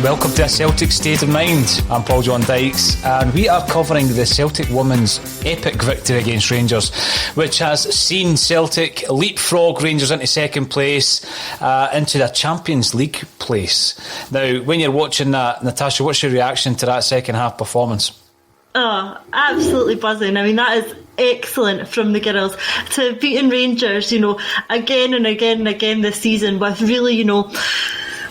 Welcome to Celtic State of Mind. I'm John Dykes, and we are covering the Celtic Women's epic victory against Rangers, which has seen Celtic leapfrog Rangers into second place, into their Champions League place. Now, when you're watching that, Natasha, what's your reaction to that second half performance? Oh, absolutely buzzing. I mean, that is excellent from the girls to beating Rangers, again and again and again this season with really,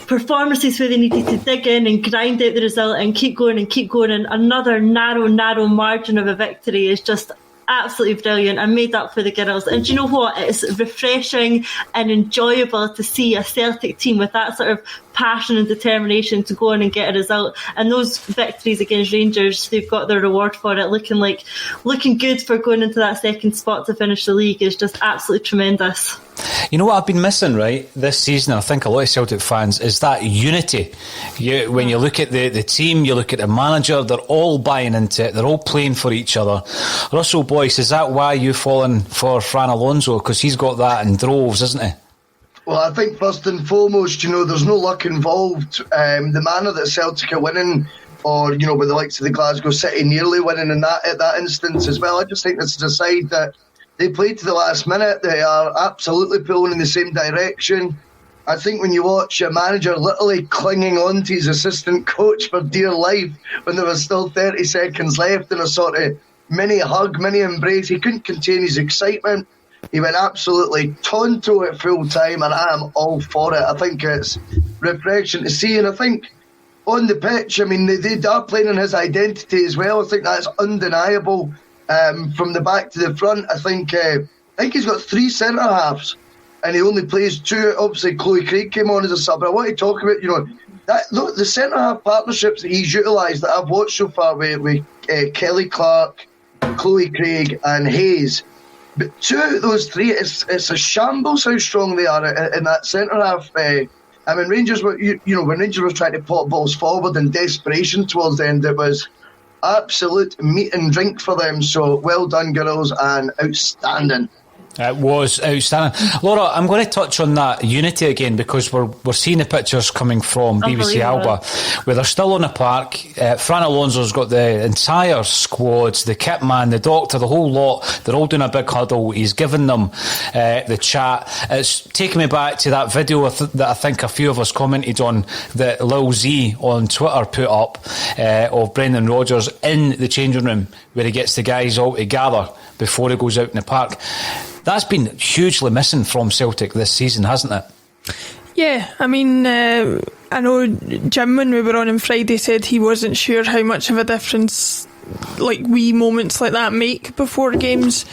performances where they needed to dig in and grind out the result and keep going, and another narrow margin of a victory is just absolutely brilliant and made up for the girls. And do you know what? It's refreshing and enjoyable to see a Celtic team with that sort of passion and determination to go in and get a result. And those victories against Rangers, they've got their reward for it. Looking good for going into that second spot to finish the league is just absolutely tremendous. You know what I've been missing, right, this season, I think a lot of Celtic fans, is that unity. When you look at the team, you look at the manager, they're all buying into it, they're all playing for each other. Russell Boyce, is that why you've fallen for Fran Alonso? Because he's got that in droves, isn't he? Well, I think first and foremost, there's no luck involved. The manner that Celtic are winning, or, with the likes of the Glasgow City nearly winning in that instance as well, I just think it's a side that they play to the last minute. They are absolutely pulling in the same direction. I think when you watch a manager literally clinging on to his assistant coach for dear life when there was still 30 seconds left in a sort of mini hug, mini embrace, he couldn't contain his excitement. He went absolutely tonto at full time, and I am all for it. I think it's refreshing to see, and I think on the pitch, I mean, they are playing on his identity as well. I think that's undeniable. From the back to the front, I think he's got 3 centre halves, and he only plays 2. Obviously, Chloe Craig came on as a sub. But I want to talk about the centre half partnerships that he's utilised that I've watched so far with Kelly Clark, Chloe Craig, and Hayes. But 2 out of those 3, it's a shambles how strong they are in that centre half. I mean, Rangers were when Rangers were trying to pop balls forward in desperation towards the end, it was absolute meat and drink for them. So well done, girls, and outstanding. It was outstanding. Laura, I'm going to touch on that unity again because we're seeing the pictures coming from BBC Alba where they're still on the park. Fran Alonso's got the entire squad, the kit man, the doctor, the whole lot. They're all doing a big huddle. He's given them the chat. It's taken me back to that video that I think a few of us commented on that Lil Z on Twitter put up of Brendan Rodgers in the changing room where he gets the guys all together before he goes out in the park. That's been hugely missing from Celtic this season, hasn't it? Yeah, I mean, I know Jim, when we were on Friday, said he wasn't sure how much of a difference wee moments like that make before games,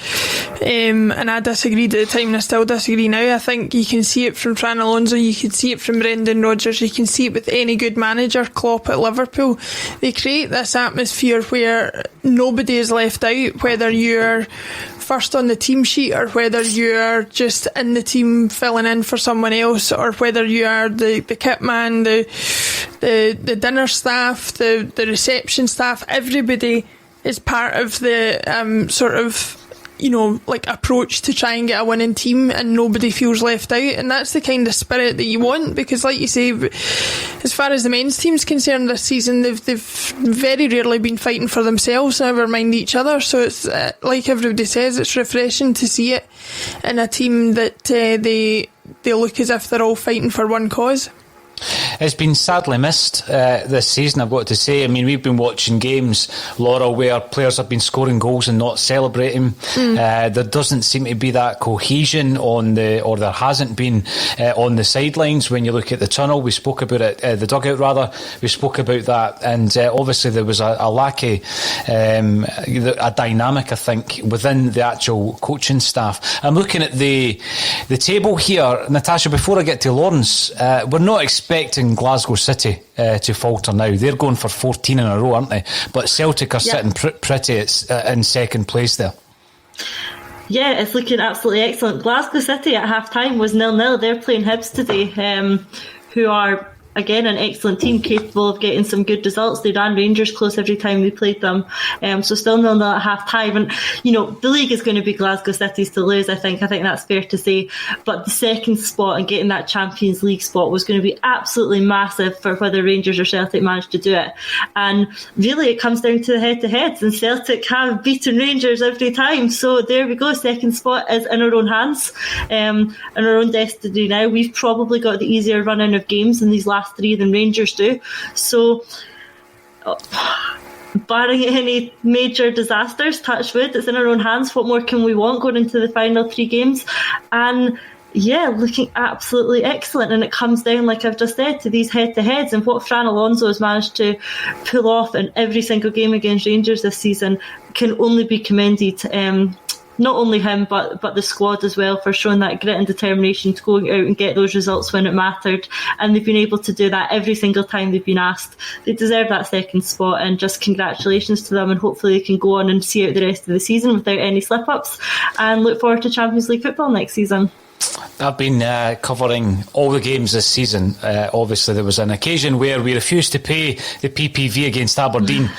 and I disagreed at the time and I still disagree now. I think you can see it from Fran Alonso, you can see it from Brendan Rodgers, you can see it with any good manager. Klopp at Liverpool, they create this atmosphere where nobody is left out, whether you're first on the team sheet or whether you're just in the team filling in for someone else, or whether you are the kit man, the dinner staff, the reception staff. Everybody is part of the sort of approach to try and get a winning team, and nobody feels left out. And that's the kind of spirit that you want, because like you say, as far as the men's team's concerned this season, they've very rarely been fighting for themselves, never mind each other. So it's like everybody says, it's refreshing to see it in a team that they look as if they're all fighting for one cause. It's been sadly missed this season, I've got to say. I mean, we've been watching games, Laura, where players have been scoring goals and not celebrating. There doesn't seem to be that cohesion or there hasn't been on the sidelines. When you look at the tunnel, we spoke about it, the dugout rather, we spoke about that, and obviously there was a lack of a dynamic, I think, within the actual coaching staff. I'm looking at the table here, Natasha, before I get to Lawrence. We're not expecting Glasgow City to falter now. They're going for 14 in a row, aren't they? But Celtic are sitting pretty in second place there. Yeah, it's looking absolutely excellent. Glasgow City at half time was 0-0. They're playing Hibs today, who are again, an excellent team capable of getting some good results. They ran Rangers close every time we played them. So still 0-0 at half time. And, the league is going to be Glasgow City's to lose, I think. I think that's fair to say. But the second spot and getting that Champions League spot was going to be absolutely massive for whether Rangers or Celtic managed to do it. And really, it comes down to the head-to-heads. And Celtic have beaten Rangers every time. So there we go. Second spot is in our own hands, in our own destiny now. We've probably got the easier run-in of games in these last 3 than Rangers do. So, barring any major disasters, touch wood, it's in our own hands. What more can we want going into the final 3 games? And yeah, looking absolutely excellent. And it comes down, like I've just said, to these head-to-heads, and what Fran Alonso has managed to pull off in every single game against Rangers this season can only be commended. Not only him, but the squad as well, for showing that grit and determination to go out and get those results when it mattered. And they've been able to do that every single time they've been asked. They deserve that second spot, and just congratulations to them. And hopefully they can go on and see out the rest of the season without any slip-ups, and look forward to Champions League football next season. I've been covering all the games this season. Obviously, there was an occasion where we refused to pay the PPV against Aberdeen.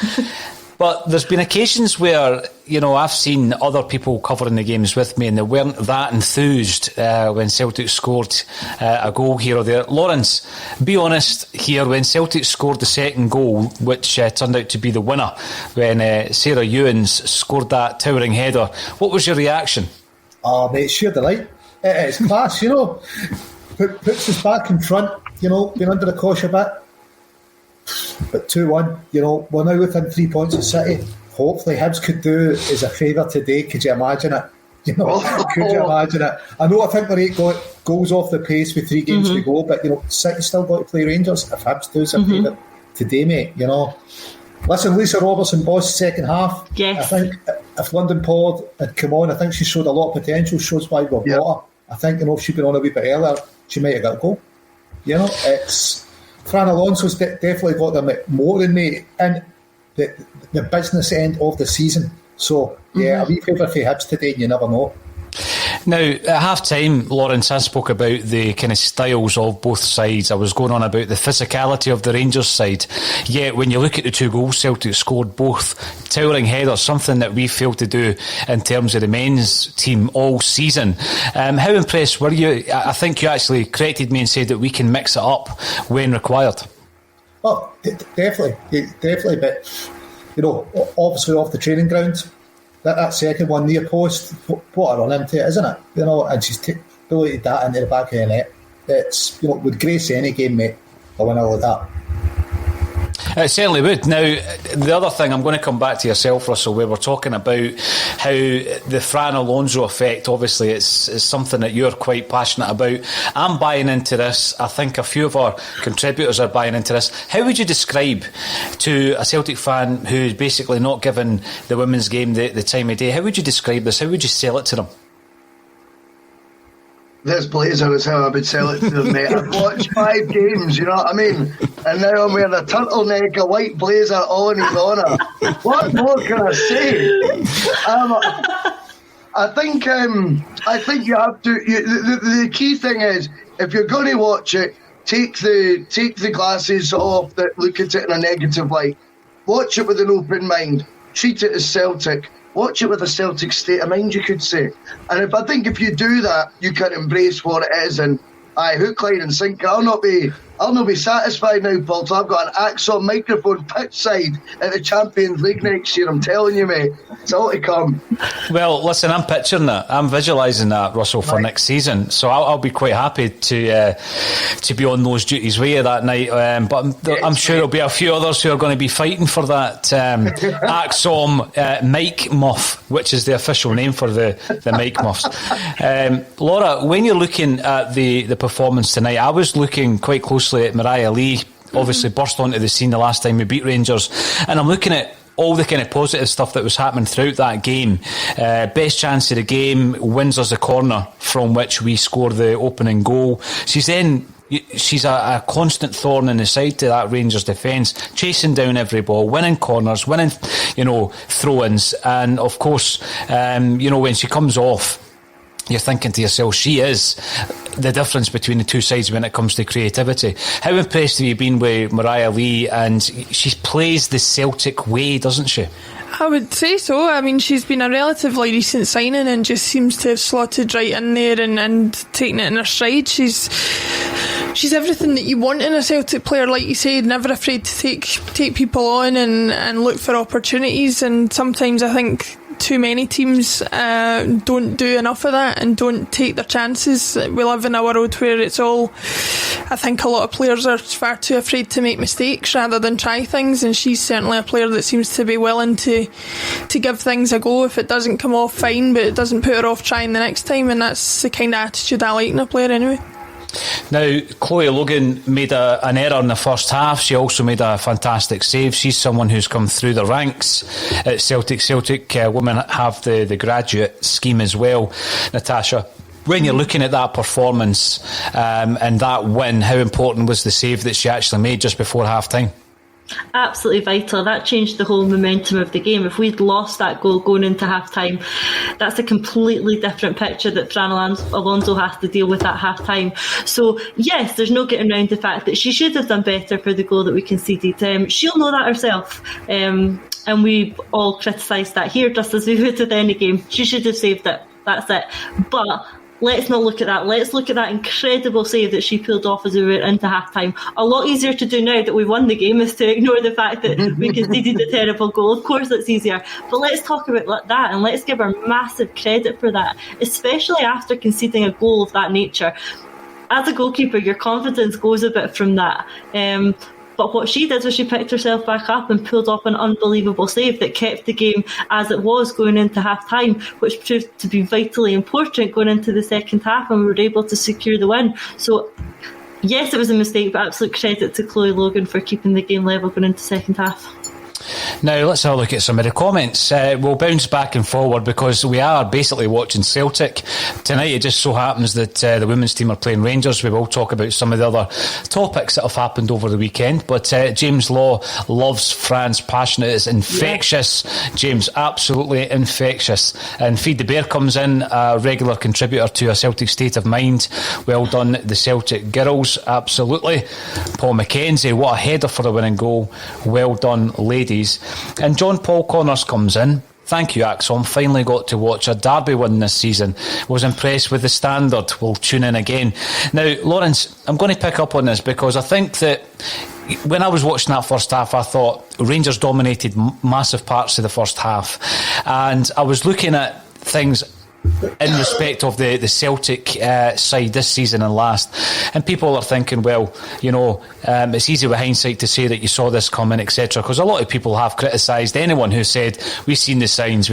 But there's been occasions where, I've seen other people covering the games with me, and they weren't that enthused when Celtic scored a goal here or there. Lawrence, be honest here, when Celtic scored the second goal, which turned out to be the winner, when Sarah Ewens scored that towering header, what was your reaction? Oh, mate, sheer delight. It's class, puts us back in front, been under the cosh a bit. But 2-1, we're now within 3 points of City. Hopefully Hibs could do us a favour today. Could you imagine it? Could you imagine it? I think we're 8 goals off the pace with 3 games to go, but City still got to play Rangers. If Hibs do us a favour today, mate, Listen, Lisa Robertson, boss, second half. Yes. I think if London Pollard had come on, I think she showed a lot of potential, shows why we've got her. I think, if she'd been on a wee bit earlier, she might have got a goal. It's... Fran Alonso's definitely got them more than me in the business end of the season. So, a wee favour for Hibs today, and you never know. Now, at half-time, Lawrence, I spoke about the kind of styles of both sides. I was going on about the physicality of the Rangers side. Yet, when you look at the 2 goals Celtic scored, both towering headers, something that we failed to do in terms of the men's team all season. How impressed were you? I think you actually corrected me and said that we can mix it up when required. Oh, definitely. But, obviously off the training ground, that second one near post, what a run into it, isn't it? And she's bulleted that into the back of the net. It's, would grace any game, mate, a winner like that. It certainly would. Now, the other thing, I'm going to come back to yourself, Russell, where we're talking about how the Fran Alonso effect, obviously, it's something that you're quite passionate about. I'm buying into this. I think a few of our contributors are buying into this. How would you describe to a Celtic fan who's basically not given the women's game the time of day, how would you describe this? How would you sell it to them? This blazer is how I would sell it to them, mate. I've watched 5 games, you know what I mean? And now I'm wearing a turtleneck, a white blazer, all in his honour. What more can I say? I think you have to. The key thing is, if you're going to watch it, take the glasses off that look at it in a negative light. Watch it with an open mind. Treat it as Celtic. Watch it with a Celtic state of mind, you could say. And if you do that, you can embrace what it is. And hook, line and sinker. I'll not be satisfied now, Paul, till I've got an ACSOM microphone pitch side at the Champions League next year. I'm telling you, mate, it's all to come. Well, listen, I'm picturing that. I'm visualising that, Russell, for next season. So I'll be quite happy to be on those duties with you that night. But I'm sure there'll be a few others who are going to be fighting for that ACSOM mic muff, which is the official name for the mic muffs. Laura, when you're looking at the performance tonight, I was looking quite closely at Mariah Lee, obviously burst onto the scene the last time we beat Rangers, and I'm looking at all the kind of positive stuff that was happening throughout that game. Best chance of the game, wins us the corner from which we score the opening goal. She's a constant thorn in the side to that Rangers defence, chasing down every ball, winning corners, winning throw-ins, and of course when she comes off, you're thinking to yourself, she is the difference between the two sides when it comes to creativity. How impressed have you been with Mariah Lee? And she plays the Celtic way, doesn't she? I would say so. I mean, she's been a relatively recent signing and just seems to have slotted right in there and taken it in her stride. She's everything that you want in a Celtic player, like you said, never afraid to take people on and look for opportunities. And sometimes I think too many teams don't do enough of that and don't take their chances. We live in a world where it's all, I think a lot of players are far too afraid to make mistakes rather than try things, and she's certainly a player that seems to be willing to give things a go. If it doesn't come off, fine, but it doesn't put her off trying the next time, and that's the kind of attitude I like in a player anyway. Now, Chloe Logan made an error in the first half. She also made a fantastic save. She's someone who's come through the ranks at Celtic. Celtic women have the graduate scheme as well. Natasha, when you're looking at that performance and that win, how important was the save that she actually made just before half-time? Absolutely vital. That changed the whole momentum of the game. If we'd lost that goal going into half-time, that's a completely different picture that Fran Alonso has to deal with at half-time. So, yes, there's no getting around the fact that she should have done better for the goal that we conceded. She'll know that herself. And we all criticised that here, just as we would with any game. She should have saved it. That's it. But let's not look at that. Let's look at that incredible save that she pulled off as we went into half-time. A lot easier to do now that we won the game is to ignore the fact that we conceded a terrible goal. Of course it's easier. But let's talk about that and let's give her massive credit for that, especially after conceding a goal of that nature. As a goalkeeper, your confidence goes a bit from that. But what she did was she picked herself back up and pulled off an unbelievable save that kept the game as it was going into half-time, which proved to be vitally important going into the second half, and we were able to secure the win. So, yes, it was a mistake, but absolute credit to Chloe Logan for keeping the game level going into second half. Now, let's have a look at some of the comments. We'll bounce back and forward because we are basically watching Celtic. Tonight, it just so happens that the women's team are playing Rangers. We will talk about some of the other topics that have happened over the weekend. But James Law loves Fran's passionate. It's infectious, yeah. James, absolutely infectious. And Feed the Bear comes in, a regular contributor to A Celtic State of Mind. Well done, the Celtic girls, absolutely. Paul McKenzie, what a header for a winning goal. Well done, ladies. And John Paul Connors comes in. Thank you, ACSOM. Finally got to watch a derby win this season. Was impressed with the standard. We'll tune in again. Now, Lawrence, I'm going to pick up on this because I think that when I was watching that first half, I thought Rangers dominated massive parts of the first half. And I was looking at things in respect of the Celtic side this season and last, and people are thinking, well, you know, it's easy with hindsight to say that you saw this coming, etc., because a lot of people have criticised anyone who said we've seen the signs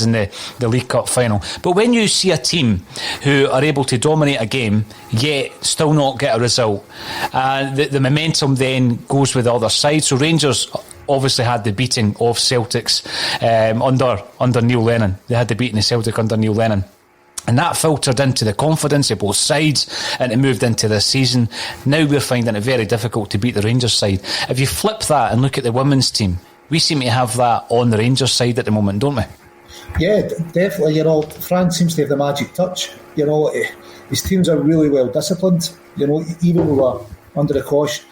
in the League Cup final. But when you see a team who are able to dominate a game yet still not get a result, the momentum then goes with the other side. So Rangers obviously had the beating of Celtics under Neil Lennon. They had the beating of Celtic under Neil Lennon. And that filtered into the confidence of both sides, and it moved into this season. Now we're finding it very difficult to beat the Rangers side. If you flip that and look at the women's team, we seem to have that on the Rangers side at the moment, don't we? Yeah, definitely. You know, Fran seems to have the magic touch. You know, his teams are really well disciplined. You know, even when we're under the cosh,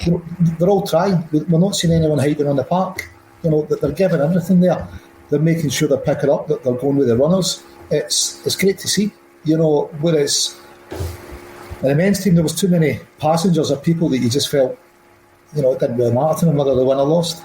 you know, they're all trying. We're not seeing anyone hiding on the park. You know, that they're giving everything there. They're making sure they're picking up, that they're going with the runners. It's great to see. You know, whereas in the men's team there was too many passengers or people that you just felt, you know, it didn't really matter to them whether they won or lost.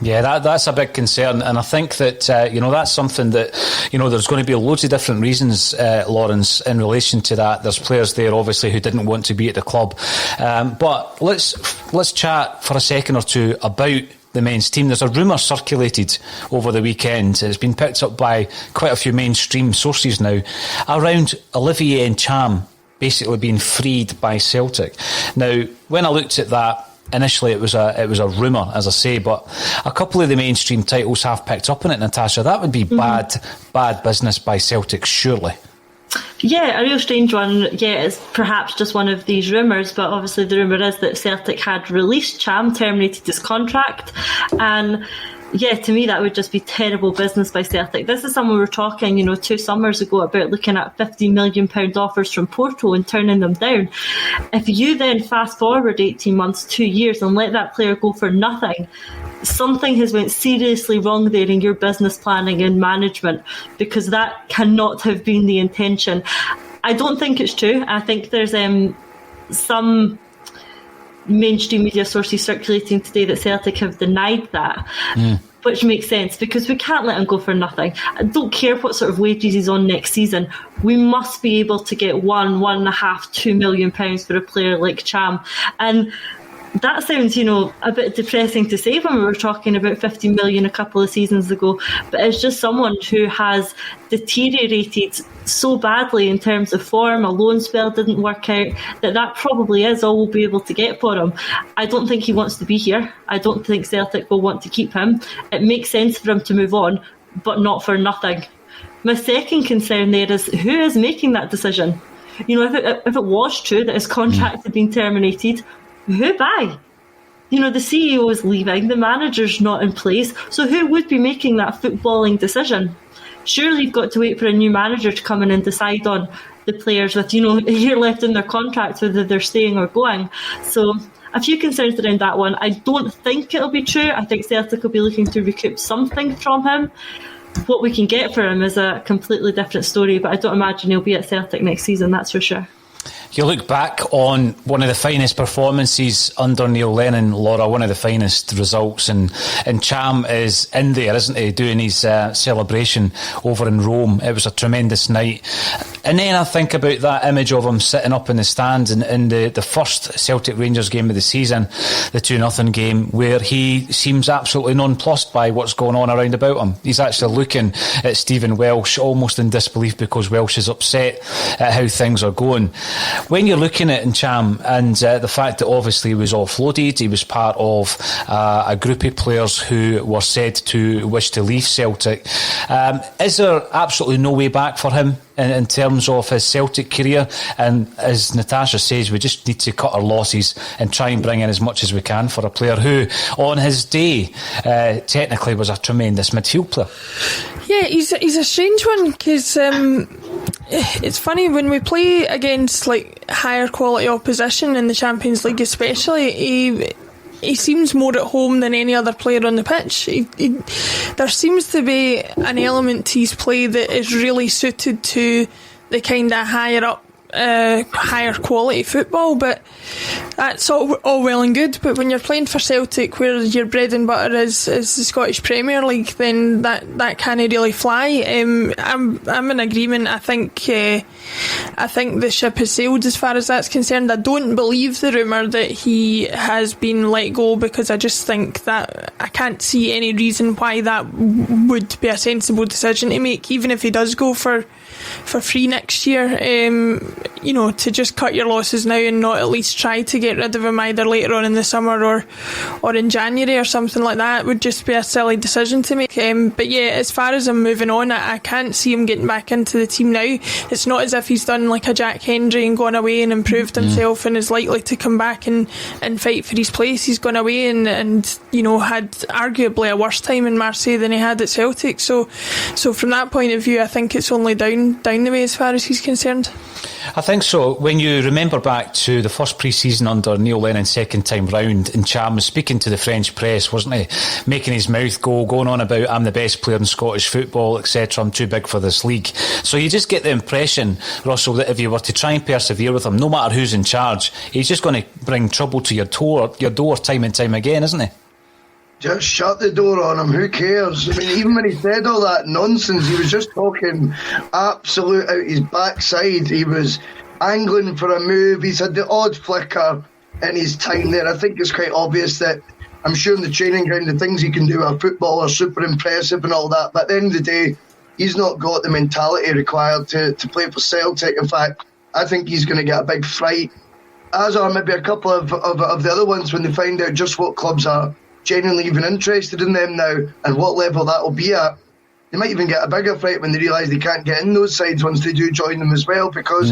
Yeah, that's a big concern, and I think that that's something that, you know, there's going to be loads of different reasons, Lawrence, in relation to that. There's players there obviously who didn't want to be at the club, but let's chat for a second or two about the men's team. There's a rumour circulated over the weekend, it's been picked up by quite a few mainstream sources now, around Olivier Ncham basically being freed by Celtic. Now, when I looked at that, initially it was a rumour, as I say, but a couple of the mainstream titles have picked up on it, Natasha. That would be bad business by Celtic, surely. Yeah, a real strange one. Yeah, it's perhaps just one of these rumours, but obviously the rumour is that Celtic had released Cham, terminated his contract, and yeah, to me that would just be terrible business by Celtic. This is someone we were talking, 2 summers ago about looking at £50 million offers from Porto and turning them down. If you then fast forward 18 months, 2 years and let that player go for nothing, something has went seriously wrong there in your business planning and management, because that cannot have been the intention. I don't think it's true. I think there's some mainstream media sources circulating today that Celtic have denied that, which makes sense, because we can't let him go for nothing. I don't care what sort of wages he's on next season. We must be able to get £1.5, £2 million for a player like Cham. And that sounds, a bit depressing to say when we were talking about 50 million a couple of seasons ago, but it's just someone who has deteriorated so badly in terms of form. A loan spell didn't work out, that probably is all we'll be able to get for him. I don't think he wants to be here. I don't think Celtic will want to keep him. It makes sense for him to move on, but not for nothing. My second concern there is who is making that decision. If it was true that his contract had been terminated, who by? The CEO is leaving, the manager's not in place, so who would be making that footballing decision? Surely you've got to wait for a new manager to come in and decide on the players with, a year left in their contract, whether they're staying or going. So a few concerns around that one. I don't think it'll be true. I think Celtic will be looking to recoup something from him. What we can get for him is a completely different story, but I don't imagine he'll be at Celtic next season, that's for sure. You look back on one of the finest performances under Neil Lennon, Laura, one of the finest results, and Cham is in there, isn't he, doing his celebration over in Rome. It was a tremendous night. And then I think about that image of him sitting up in the stands in the first Celtic Rangers game of the season, the 2-0 game, where he seems absolutely nonplussed by what's going on around about him. He's actually looking at Stephen Welsh almost in disbelief, because Welsh is upset at how things are going. When you're looking at Cham and the fact that obviously he was offloaded, he was part of a group of players who were said to wish to leave Celtic, is there absolutely no way back for him in terms of his Celtic career? And as Natasha says, we just need to cut our losses and try and bring in as much as we can for a player who, on his day, technically was a tremendous midfield player. Yeah, he's a strange one, because it's funny when we play against higher quality opposition in the Champions League, especially. He seems more at home than any other player on the pitch. There seems to be an element to his play that is really suited to the kind of higher quality football, but that's all well and good. But when you're playing for Celtic, where your bread and butter is the Scottish Premier League, then that can't really fly. I'm in agreement. I think the ship has sailed as far as that's concerned. I don't believe the rumour that he has been let go, because I just think that I can't see any reason why that would be a sensible decision to make, even if he does go for free next year. To just cut your losses now and not at least try to get rid of him either later on in the summer or in January or something like that would just be a silly decision to make. But yeah, as far as him moving on, I can't see him getting back into the team now. It's not as if he's done like a Jack Hendry and gone away and improved himself and is likely to come back and fight for his place. He's gone away and had arguably a worse time in Marseille than he had at Celtic. So from that point of view, I think it's only down the way as far as he's concerned. I think so. When you remember back to the first pre-season under Neil Lennon, second time round, and Cham was speaking to the French press, wasn't he? Making his mouth go, going on about, I'm the best player in Scottish football, etc. I'm too big for this league. So you just get the impression, Russell, that if you were to try and persevere with him, no matter who's in charge, he's just going to bring trouble to your door time and time again, isn't he? Just shut the door on him, who cares? I mean, even when he said all that nonsense, he was just talking absolute out his backside. He was angling for a move. He's had the odd flicker in his time there. I think it's quite obvious that, I'm sure in the training ground, the things he can do with football are super impressive and all that, but at the end of the day, he's not got the mentality required to play for Celtic. In fact, I think he's going to get a big fright, as are maybe a couple of the other ones, when they find out just what clubs are genuinely even interested in them now and what level that will be at. They might even get a bigger fright when they realise they can't get in those sides once they do join them as well, because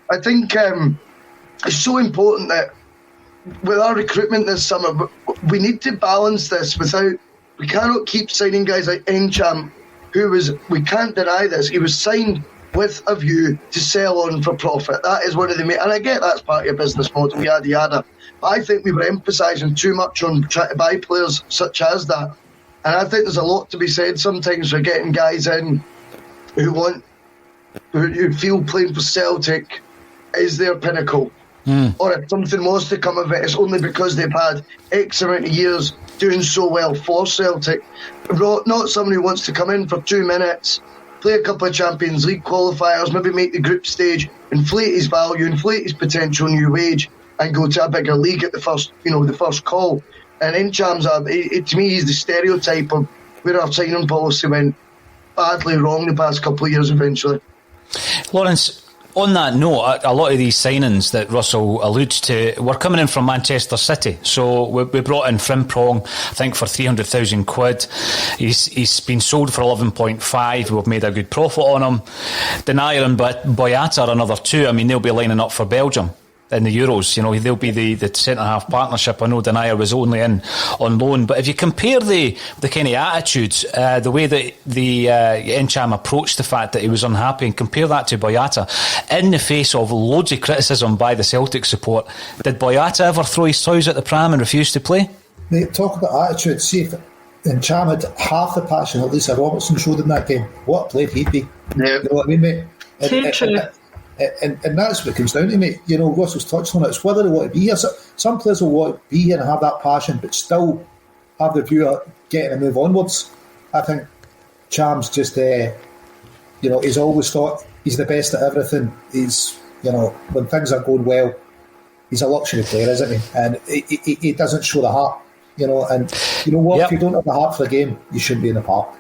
I think it's so important that with our recruitment this summer, we need to balance this without we cannot keep signing guys like Encham, who was, we can't deny this, he was signed with a view to sell on for profit. That is one of the main, and I get that's part of your business model, yada yada. But I think we were emphasising too much on trying to buy players such as that. And I think there's a lot to be said sometimes for getting guys in who feel playing for Celtic is their pinnacle. Or if something was to come of it, it's only because they've had X amount of years doing so well for Celtic. Not someone who wants to come in for 2 minutes, play a couple of Champions League qualifiers, maybe make the group stage, inflate his value, inflate his potential new wage, and go to a bigger league at the first call. And Encham's, to me, he's the stereotype of where our signing policy went badly wrong the past couple of years eventually. Lawrence, on that note, a lot of these signings that Russell alludes to were coming in from Manchester City. So we brought in Frimpong, I think, for 300,000 quid. He's been sold for 11.5. We've made a good profit on him. Denier and Boyata are another 2. I mean, they'll be lining up for Belgium in the Euros. You know, they'll be the centre-half partnership. I know Denier was only in on loan, but if you compare the kind of attitudes, the way that the Encham approached the fact that he was unhappy, and compare that to Boyata, in the face of loads of criticism by the Celtic support, did Boyata ever throw his toys at the pram and refuse to play? Mate, talk about attitude. See if Encham had half the passion that Lisa Robertson showed in that game, what a player he'd be. Yeah. You know what I mean, mate? True. And that's what it comes down to, mate. You know, Russell's touched on it. It's whether they want to be here. Some players will want to be here and have that passion, but still have the view of getting a move onwards. I think Cham's just, he's always thought he's the best at everything. He's, when things are going well, he's a luxury player, isn't he? And he doesn't show the heart. And you know what? Yep. If you don't have the heart for the game, you shouldn't be in the park.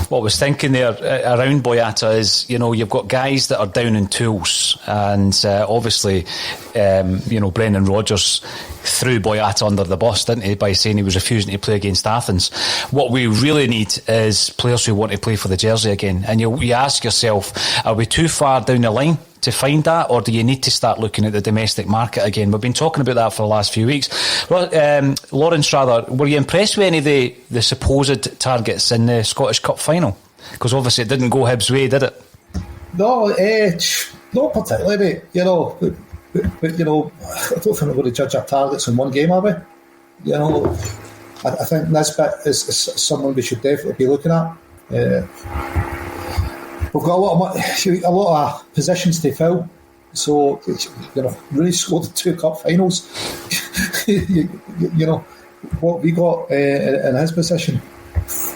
What I was thinking there around Boyata is, you've got guys that are down in tools, and obviously, Brendan Rodgers threw Boyata under the bus, didn't he, by saying he was refusing to play against Athens. What we really need is players who want to play for the jersey again. And you ask yourself, are we too far down the line to find that, or do you need to start looking at the domestic market again? We've been talking about that for the last few weeks. Lawrence, were you impressed with any of the supposed targets in the Scottish Cup final? Because obviously it didn't go Hibs' way, did it? No, not particularly, mate. But I don't think we're going to judge our targets in one game, are we? I think Nisbet is someone we should definitely be looking at. We've got a lot of positions to fill, so really scored the 2 cup finals. What we got in his position,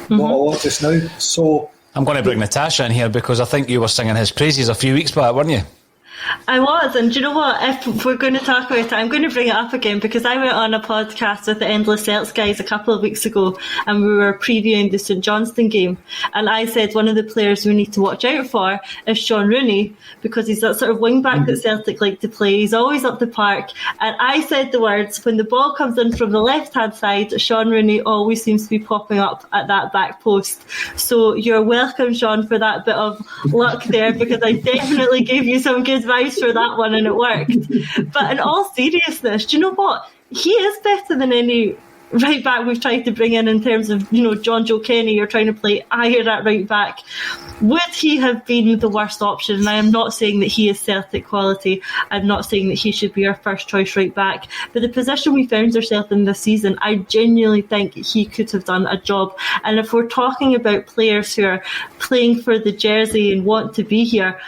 not a lot just now. So I'm going to bring Natasha in here because I think you were singing his praises a few weeks back, weren't you? I was, and do you know what? If we're going to talk about it, I'm going to bring it up again because I went on a podcast with the Endless Celts guys a couple of weeks ago and we were previewing the St Johnstone game, and I said one of the players we need to watch out for is Sean Rooney because he's that sort of wing back that Celtic like to play. He's always up the park, and I said the words, when the ball comes in from the left hand side, Sean Rooney always seems to be popping up at that back post. So you're welcome, Sean, for that bit of luck there because I definitely gave you some good advice for that one and it worked. But in all seriousness, do you know what? He is better than any right back we've tried to bring in terms of, John Joe Kenny, you're trying to play Ayer at right back. Would he have been the worst option? And I am not saying that he is Celtic quality. I'm not saying that he should be our first choice right back. But the position we found ourselves in this season, I genuinely think he could have done a job. And if we're talking about players who are playing for the jersey and want to be here,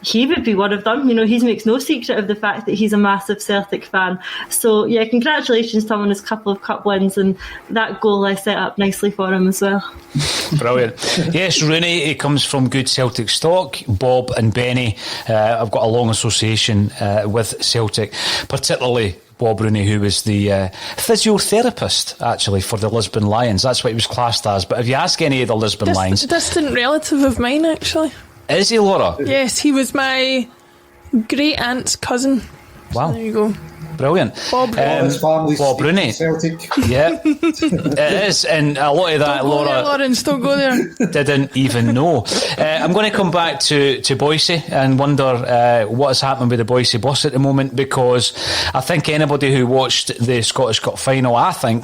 he would be one of them. He makes no secret of the fact that he's a massive Celtic fan. So, yeah, congratulations to him on his couple of cup wins, and that goal I set up nicely for him as well. Brilliant. Yes, Rooney, he comes from good Celtic stock. Bob and Benny, I've got a long association with Celtic, particularly Bob Rooney, who was the physiotherapist, actually, for the Lisbon Lions. That's what he was classed as. But if you ask any of the Lisbon Lions... Distant relative of mine, actually. Is he, Laura? Yes, he was my great aunt's cousin. Wow. So there you go. Brilliant. Bob Rooney. Celtic. Yeah, it is, and a lot of that, Lawrence, don't go there. Didn't even know. I'm going to come back to Boise and wonder what is happening with the Boise bus at the moment, because I think anybody who watched the Scottish Cup final,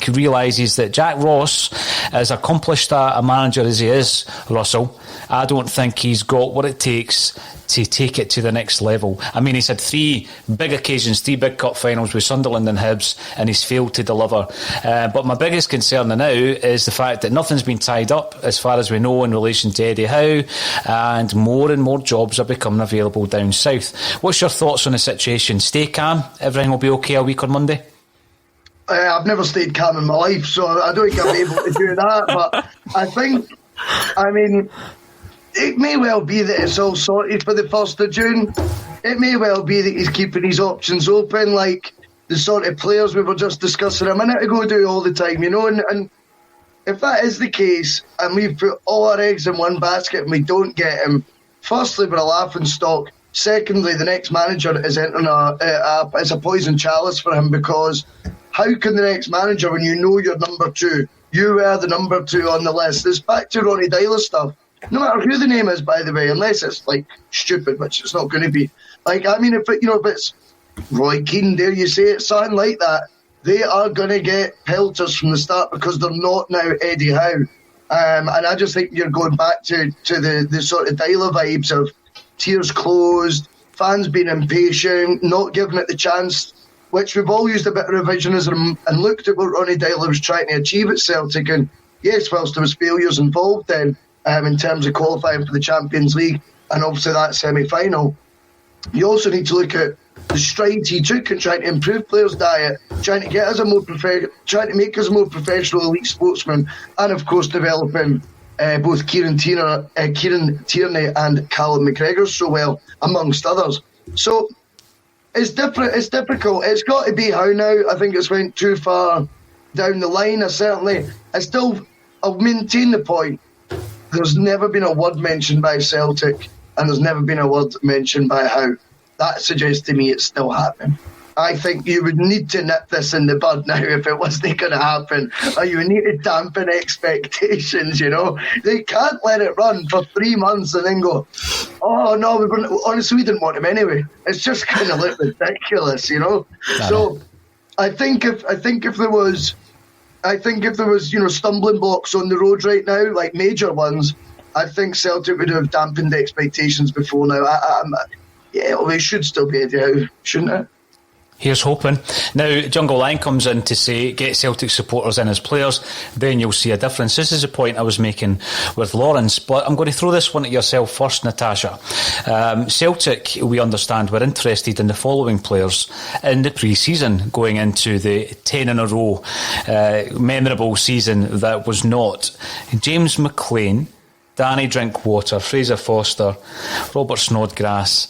realises that Jack Ross, as accomplished a manager as he is, Russell, I don't think he's got what it takes to take it to the next level. I mean, he's had 3 big occasions, 3 big cup finals with Sunderland and Hibs, and he's failed to deliver. But my biggest concern now is the fact that nothing's been tied up, as far as we know, in relation to Eddie Howe, and more jobs are becoming available down south. What's your thoughts on the situation? Stay calm, everything will be okay a week on Monday? I've never stayed calm in my life, so I don't think I'm able to do that, but I mean, it may well be that it's all sorted for the 1st of June. It may well be that he's keeping his options open, like the sort of players we were just discussing a minute ago do all the time, you know. And if that is the case, and we've put all our eggs in one basket and we don't get him, firstly, we're a laughing stock. Secondly, the next manager is entering as a poison chalice for him, because how can the next manager, when you know you're number 2, you were the number 2 on the list? It's back to Ronnie Dyler stuff. No matter who the name is, by the way, unless it's like stupid, which it's not going to be. Like, I mean, if it's Roy Keane, dare you say it, something like that, they are going to get pelters from the start, because they're not now Eddie Howe. And I just think you're going back to the sort of Dyler vibes of tears closed, fans being impatient, not giving it the chance, which we've all used a bit of revisionism and looked at what Ronnie Dyler was trying to achieve at Celtic. And yes, whilst there was failures involved then, in terms of qualifying for the Champions League and obviously that semi-final, you also need to look at the strides he took in trying to improve players' diet, trying to get us trying to make us more professional elite sportsmen, and of course developing both Kieran Tierney and Callum McGregor so well, amongst others. So it's different. It's difficult. It's got to be Howe now. I think it's went too far down the line. I'll maintain the point. There's never been a word mentioned by Celtic, and there's never been a word mentioned by Howe. That suggests to me it's still happening. I think you would need to nip this in the bud now if it wasn't going to happen. Or you would need to dampen expectations, you know. They can't let it run for 3 months and then go, oh, no, honestly, we didn't want him anyway. It's just kind of like ridiculous, you know. So I think if there was, stumbling blocks on the road right now, like major ones, I think Celtic would have dampened expectations before now. It should still be Eddie Howe, shouldn't it? Here's hoping. Now, Jungle Line comes in to say, get Celtic supporters in as players, then you'll see a difference. This is the point I was making with Lawrence, but I'm going to throw this one at yourself first, Natasha. Celtic, we understand, were interested in the following players in the pre-season, going into the 10 in a row memorable season that was not. James McLean, Danny Drinkwater, Fraser Foster, Robert Snodgrass,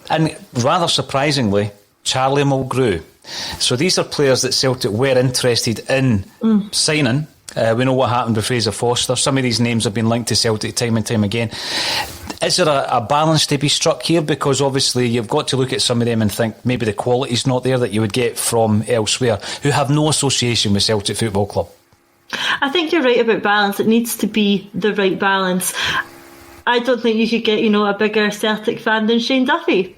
and rather surprisingly, Charlie Mulgrew. So these are players that Celtic were interested in signing. We know what happened with Fraser Foster. Some of these names have been linked to Celtic time and time again. Is there a balance to be struck here? Because obviously you've got to look at some of them and think maybe the quality's not there that you would get from elsewhere, who have no association with Celtic Football Club. I think you're right about balance. It needs to be the right balance. I don't think you could get, a bigger Celtic fan than Shane Duffy.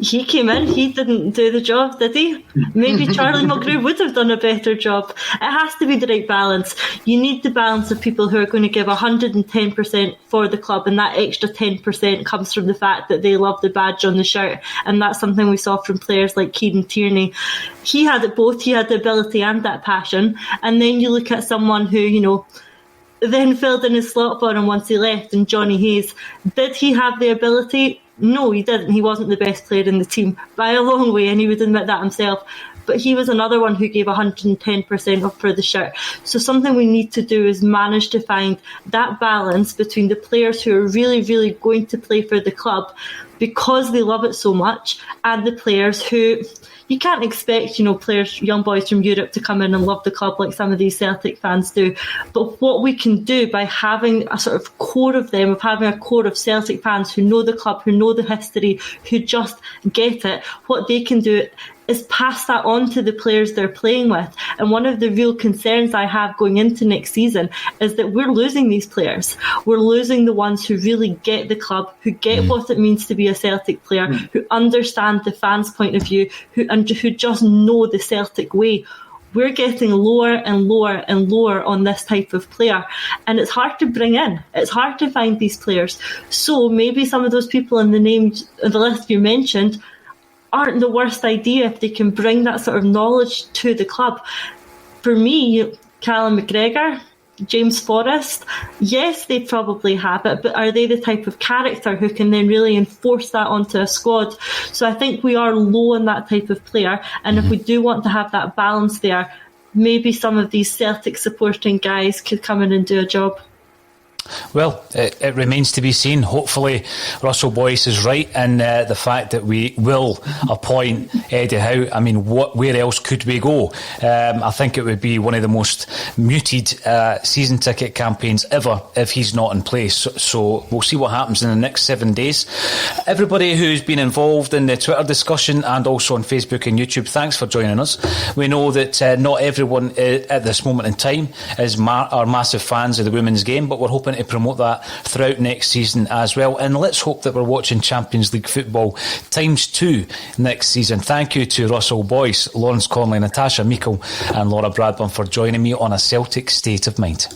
He came in, he didn't do the job, did he? Maybe Charlie Mulgrew would have done a better job. It has to be the right balance. You need the balance of people who are going to give 110% for the club, and that extra 10% comes from the fact that they love the badge on the shirt, and that's something we saw from players like Kieran Tierney. He had it both, he had the ability and that passion, and then you look at someone who, then filled in his slot for him once he left, and Johnny Hayes. Did he have the ability? No, he didn't. He wasn't the best player in the team by a long way, and he would admit that himself. But he was another one who gave 110% up for the shirt. So something we need to do is manage to find that balance between the players who are really, really going to play for the club because they love it so much, and the players who, you can't expect, players, young boys from Europe to come in and love the club like some of these Celtic fans do. But what we can do by having a sort of core of them, of having a core of Celtic fans who know the club, who know the history, who just get it, what they can do is pass that on to the players they're playing with. And one of the real concerns I have going into next season is that we're losing these players. We're losing the ones who really get the club, who get what it means to be a Celtic player, who understand the fans' point of view, who just know the Celtic way. We're getting lower and lower and lower on this type of player. And it's hard to bring in. It's hard to find these players. So maybe some of those people in the list you mentioned aren't the worst idea if they can bring that sort of knowledge to the club. For me, Callum McGregor, James Forrest, yes, they probably have it, but are they the type of character who can then really enforce that onto a squad? So I think we are low on that type of player, and if we do want to have that balance there, maybe some of these Celtic supporting guys could come in and do a job. Well, it remains to be seen. Hopefully Russell Boyce is right in the fact that we will appoint Eddie Howe. I mean, where else could we go? I think it would be one of the most muted season ticket campaigns ever if he's not in place. So we'll see what happens in the next 7 days. Everybody who's been involved in the Twitter discussion and also on Facebook and YouTube, thanks for joining us. We know that not everyone at this moment in time are massive fans of the women's game, but we're hoping to promote that throughout next season as well. And let's hope that we're watching Champions League football ×2 next season. Thank you to Russell Boyce, Lawrence Conley, Natasha Meikle and Laura Bradburn for joining me on A Celtic State of Mind.